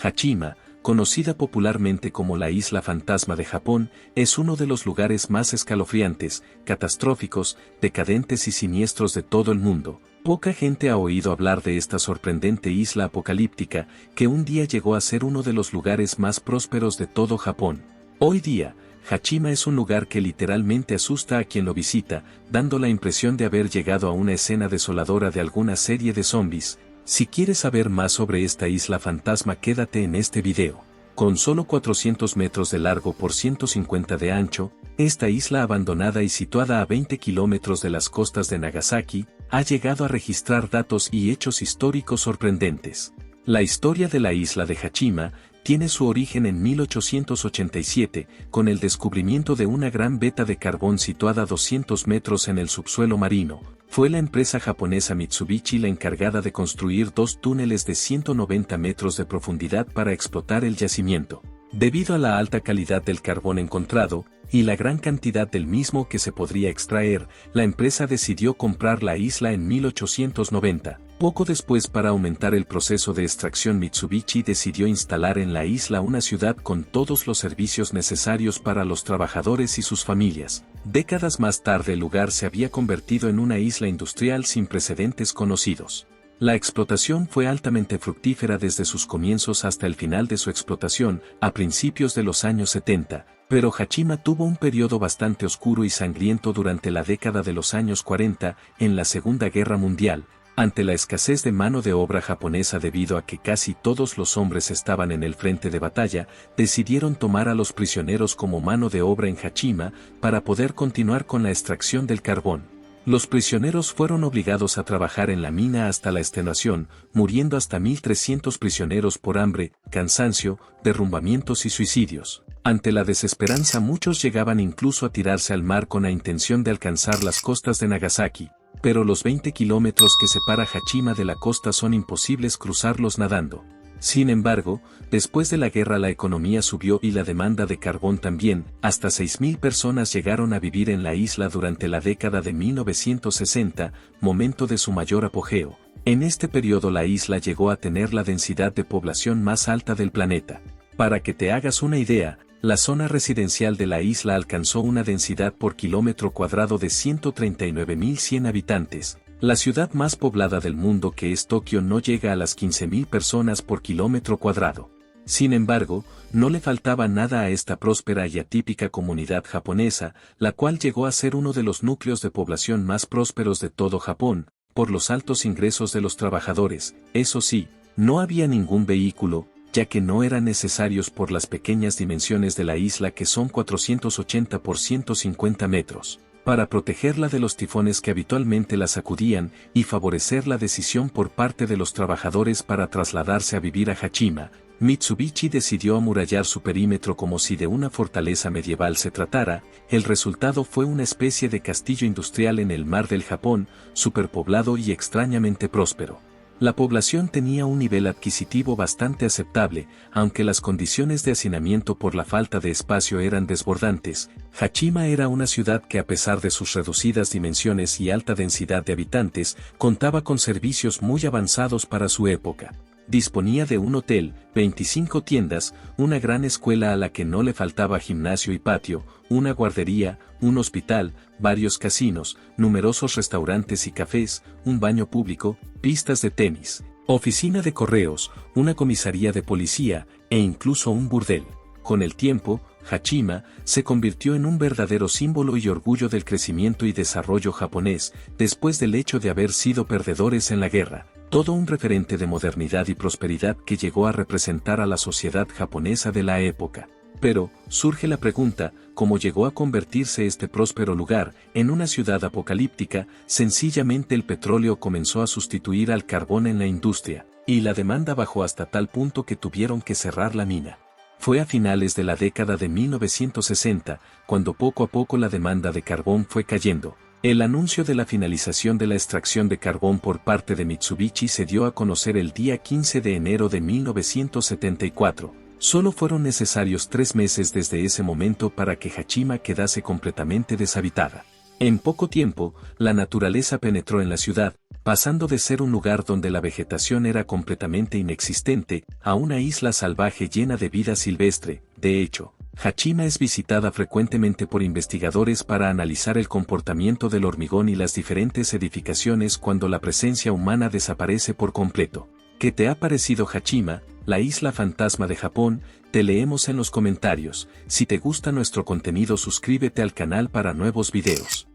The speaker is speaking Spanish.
Hachima, conocida popularmente como la Isla Fantasma de Japón, es uno de los lugares más escalofriantes, catastróficos, decadentes y siniestros de todo el mundo. Poca gente ha oído hablar de esta sorprendente isla apocalíptica, que un día llegó a ser uno de los lugares más prósperos de todo Japón. Hoy día, Hachima es un lugar que literalmente asusta a quien lo visita, dando la impresión de haber llegado a una escena desoladora de alguna serie de zombies. Si quieres saber más sobre esta isla fantasma, quédate en este video. Con solo 400 metros de largo por 150 de ancho, esta isla abandonada y situada a 20 kilómetros de las costas de Nagasaki, ha llegado a registrar datos y hechos históricos sorprendentes. La historia de la isla de Hachima tiene su origen en 1887, con el descubrimiento de una gran veta de carbón situada a 200 metros en el subsuelo marino. Fue la empresa japonesa Mitsubishi la encargada de construir 2 túneles de 190 metros de profundidad para explotar el yacimiento. Debido a la alta calidad del carbón encontrado, y la gran cantidad del mismo que se podría extraer, la empresa decidió comprar la isla en 1890. Poco después, para aumentar el proceso de extracción, Mitsubishi decidió instalar en la isla una ciudad con todos los servicios necesarios para los trabajadores y sus familias. Décadas más tarde el lugar se había convertido en una isla industrial sin precedentes conocidos. La explotación fue altamente fructífera desde sus comienzos hasta el final de su explotación, a principios de los años 70, pero Hachima tuvo un periodo bastante oscuro y sangriento durante la década de los años 40, en la Segunda Guerra Mundial. Ante la escasez de mano de obra japonesa debido a que casi todos los hombres estaban en el frente de batalla, decidieron tomar a los prisioneros como mano de obra en Hachima para poder continuar con la extracción del carbón. Los prisioneros fueron obligados a trabajar en la mina hasta la extenuación, muriendo hasta 1.300 prisioneros por hambre, cansancio, derrumbamientos y suicidios. Ante la desesperanza, muchos llegaban incluso a tirarse al mar con la intención de alcanzar las costas de Nagasaki, pero los 20 kilómetros que separa Hachima de la costa son imposibles cruzarlos nadando. Sin embargo, después de la guerra la economía subió y la demanda de carbón también. Hasta 6.000 personas llegaron a vivir en la isla durante la década de 1960, momento de su mayor apogeo. En este periodo la isla llegó a tener la densidad de población más alta del planeta. Para que te hagas una idea, la zona residencial de la isla alcanzó una densidad por kilómetro cuadrado de 139.100 habitantes. La ciudad más poblada del mundo, que es Tokio, no llega a las 15.000 personas por kilómetro cuadrado. Sin embargo, no le faltaba nada a esta próspera y atípica comunidad japonesa, la cual llegó a ser uno de los núcleos de población más prósperos de todo Japón, por los altos ingresos de los trabajadores. Eso sí, no había ningún vehículo, ya que no eran necesarios por las pequeñas dimensiones de la isla, que son 480 por 150 metros. Para protegerla de los tifones que habitualmente la sacudían y favorecer la decisión por parte de los trabajadores para trasladarse a vivir a Hachima, Mitsubishi decidió amurallar su perímetro como si de una fortaleza medieval se tratara. El resultado fue una especie de castillo industrial en el mar del Japón, superpoblado y extrañamente próspero. La población tenía un nivel adquisitivo bastante aceptable, aunque las condiciones de hacinamiento por la falta de espacio eran desbordantes. Hachima era una ciudad que, a pesar de sus reducidas dimensiones y alta densidad de habitantes, contaba con servicios muy avanzados para su época. Disponía de un hotel, 25 tiendas, una gran escuela a la que no le faltaba gimnasio y patio, una guardería, un hospital, varios casinos, numerosos restaurantes y cafés, un baño público, pistas de tenis, oficina de correos, una comisaría de policía, e incluso un burdel. Con el tiempo, Hachima se convirtió en un verdadero símbolo y orgullo del crecimiento y desarrollo japonés, después del hecho de haber sido perdedores en la guerra. Todo un referente de modernidad y prosperidad que llegó a representar a la sociedad japonesa de la época. Pero, surge la pregunta, ¿cómo llegó a convertirse este próspero lugar en una ciudad apocalíptica? Sencillamente el petróleo comenzó a sustituir al carbón en la industria, y la demanda bajó hasta tal punto que tuvieron que cerrar la mina. Fue a finales de la década de 1960, cuando poco a poco la demanda de carbón fue cayendo. El anuncio de la finalización de la extracción de carbón por parte de Mitsubishi se dio a conocer el día 15 de enero de 1974. Solo fueron necesarios 3 meses desde ese momento para que Hachima quedase completamente deshabitada. En poco tiempo, la naturaleza penetró en la ciudad, pasando de ser un lugar donde la vegetación era completamente inexistente, a una isla salvaje llena de vida silvestre. De hecho, Hachima es visitada frecuentemente por investigadores para analizar el comportamiento del hormigón y las diferentes edificaciones cuando la presencia humana desaparece por completo. ¿Qué te ha parecido Hachima, la isla fantasma de Japón? Te leemos en los comentarios. Si te gusta nuestro contenido, suscríbete al canal para nuevos videos.